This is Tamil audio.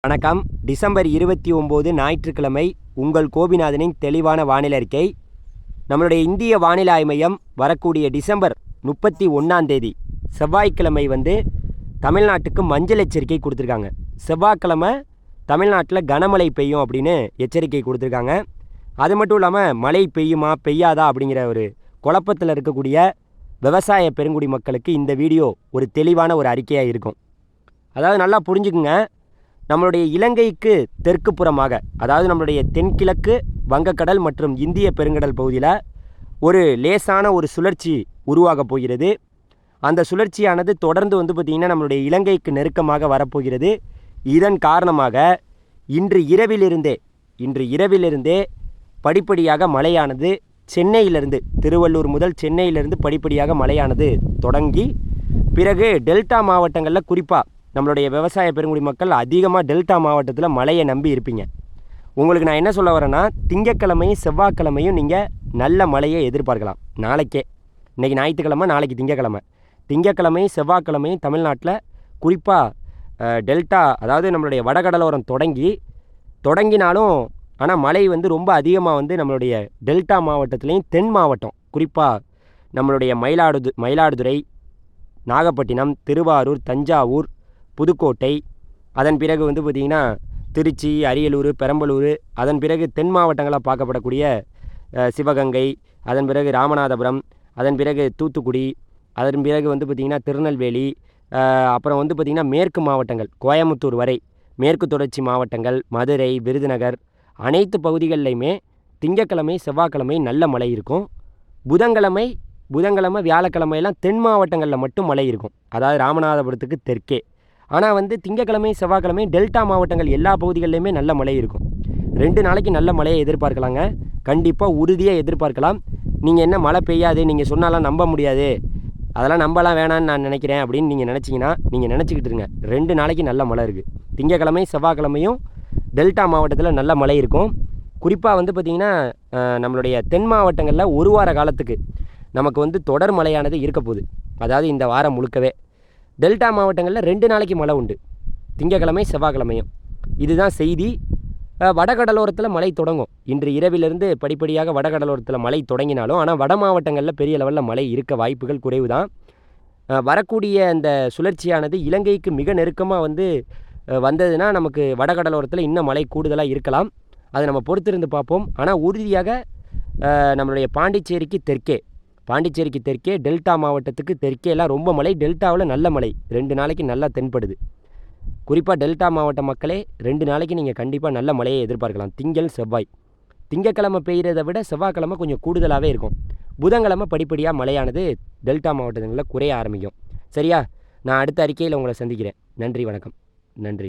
வணக்கம். டிசம்பர் 29 ஞாயிற்றுக்கிழமை உங்கள் கோபிநாதனின் தெளிவான வானிலை அறிக்கை. நம்மளுடைய இந்திய வானிலை ஆய்வு மையம் வரக்கூடிய டிசம்பர் 31 செவ்வாய்க்கிழமை தமிழ்நாட்டுக்கு மஞ்சள் எச்சரிக்கை கொடுத்துருக்காங்க. செவ்வாய்க்கிழமை தமிழ்நாட்டில் கனமழை பெய்யும் அப்படின்னு எச்சரிக்கை கொடுத்துருக்காங்க. அது மட்டும் இல்லாமல் மழை பெய்யுமா பெய்யாதா அப்படிங்கிற ஒரு குழப்பத்தில் இருக்கக்கூடிய விவசாய பெருங்குடி மக்களுக்கு இந்த வீடியோ ஒரு தெளிவான ஒரு அறிக்கையாக இருக்கும். அதாவது நல்லா புரிஞ்சுக்குங்க. நம்மளுடைய இலங்கைக்கு தெற்கு புறமாக, அதாவது நம்மளுடைய தென்கிழக்கு வங்கக்கடல் மற்றும் இந்திய பெருங்கடல் பகுதியில் ஒரு லேசான ஒரு சுழற்சி உருவாக போகிறது. அந்த சுழற்சியானது தொடர்ந்து பார்த்திங்கன்னா நம்மளுடைய இலங்கைக்கு நெருக்கமாக வரப்போகிறது. இதன் காரணமாக இன்று இரவிலிருந்தே படிப்படியாக மழையானது சென்னையிலிருந்து, திருவள்ளூர் முதல் சென்னையிலிருந்து படிப்படியாக மழையானது தொடங்கி பிறகு டெல்டா மாவட்டங்களில், குறிப்பாக நம்மளுடைய விவசாய பெருங்குடி மக்கள் அதிகமாக டெல்டா மாவட்டத்தில் மழையை நம்பி இருப்பீங்க. உங்களுக்கு நான் என்ன சொல்ல வரேன்னா, திங்கக்கிழமையும் செவ்வாய்க்கிழமையும் நீங்கள் நல்ல மழையை எதிர்பார்க்கலாம். நாளைக்கே, இன்றைக்கி ஞாயிற்றுக்கிழமை, நாளைக்கு திங்கக்கிழமையும் செவ்வாய்க்கிழமையும் தமிழ்நாட்டில் குறிப்பாக டெல்டா, அதாவது நம்மளுடைய வடகடலோரம் தொடங்கினாலும் ஆனால் மழை ரொம்ப அதிகமாக நம்மளுடைய டெல்டா மாவட்டத்துலேயும் தென் மாவட்டம், குறிப்பாக நம்மளுடைய மயிலாடுதுறை, நாகப்பட்டினம், திருவாரூர், தஞ்சாவூர், புதுக்கோட்டை, அதன் பிறகு பார்த்திங்கன்னா திருச்சி, அரியலூர், பெரம்பலூர், அதன் பிறகு தென் மாவட்டங்களாக பார்க்கப்படக்கூடிய சிவகங்கை, அதன் பிறகு ராமநாதபுரம், அதன் பிறகு தூத்துக்குடி, அதன் பிறகு பார்த்திங்கன்னா திருநெல்வேலி, அப்புறம் பார்த்திங்கன்னா மேற்கு மாவட்டங்கள் கோயம்புத்தூர் வரை மேற்கு தொடர்ச்சி மாவட்டங்கள், மதுரை, விருதுநகர், அனைத்து பகுதிகளிலையுமே திங்கக்கிழமை செவ்வாய்க்கிழமை நல்ல மழை இருக்கும். புதன்கிழமை, வியாழக்கிழமையெல்லாம் தென் மாவட்டங்களில் மட்டும் மழை இருக்கும், அதாவது ராமநாதபுரத்துக்கு தெற்கே. ஆனால் திங்கக்கிழமை செவ்வாய்க்கிழமை டெல்டா மாவட்டங்கள் எல்லா பகுதிகளிலையுமே நல்ல மழை இருக்கும். 2 நாளைக்கு நல்ல மழையை எதிர்பார்க்கலாங்க. கண்டிப்பாக உறுதியாக எதிர்பார்க்கலாம். நீங்கள் என்ன மழை பெய்யாது, நீங்கள் சொன்னாலாம் நம்ப முடியாது, அதெல்லாம் நம்பலாம் வேணான்னு நான் நினைக்கிறேன் அப்படின்னு நீங்கள் நினச்சிங்கன்னா நீங்கள் நினச்சிக்கிட்டு இருங்க. 2 நாளைக்கு நல்ல மழை இருக்குது. திங்கக்கிழமை செவ்வாய்க்கிழமையும் டெல்டா மாவட்டத்தில் நல்ல மழை இருக்கும். குறிப்பாக பார்த்திங்கன்னா நம்மளுடைய தென் மாவட்டங்களில் ஒரு வார காலத்துக்கு நமக்கு தொடர் மழையானது இருக்க போகுது. அதாவது இந்த வாரம் முழுக்கவே டெல்டா மாவட்டங்களில் 2 நாளைக்கு மழை உண்டு, திங்கக்கிழமை செவ்வாய்க்கிழமையும். இதுதான் செய்தி. வடகடலோரத்தில் மழை தொடங்கும். இன்று இரவிலிருந்து படிப்படியாக வடகடலோரத்தில் மழை தொடங்கினாலும் ஆனால் வட மாவட்டங்களில் பெரிய லெவலில் மழை இருக்க வாய்ப்புகள் குறைவு தான். வரக்கூடிய அந்த சுழற்சியானது இலங்கைக்கு மிக நெருக்கமாக வந்ததுன்னா நமக்கு வடகடலோரத்தில் இன்னும் மழை கூடுதலாக இருக்கலாம். அதை நம்ம பொறுத்திருந்து பார்ப்போம். ஆனால் உறுதியாக நம்மளுடைய பாண்டிச்சேரிக்கு தெற்கே டெல்டா மாவட்டத்துக்கு தெற்கே எல்லாம் ரொம்ப மழை. டெல்டாவில் நல்ல மழை 2 நாளைக்கு நல்லா தென்படுது. குறிப்பாக டெல்டா மாவட்ட மக்களே 2 நாளைக்கு நீங்கள் கண்டிப்பாக நல்ல மழையை எதிர்பார்க்கலாம். திங்கள் செவ்வாய், திங்கக்கிழமை பெய்கிறத விட செவ்வாய்க்கிழமை கொஞ்சம் கூடுதலாகவே இருக்கும். புதன்கிழமை படிப்படியாக மழையானது டெல்டா மாவட்டங்களில் குறைய ஆரம்பிக்கும். சரியா? நான் அடுத்த அறிக்கையில் உங்களை சந்திக்கிறேன். நன்றி, வணக்கம். நன்றி.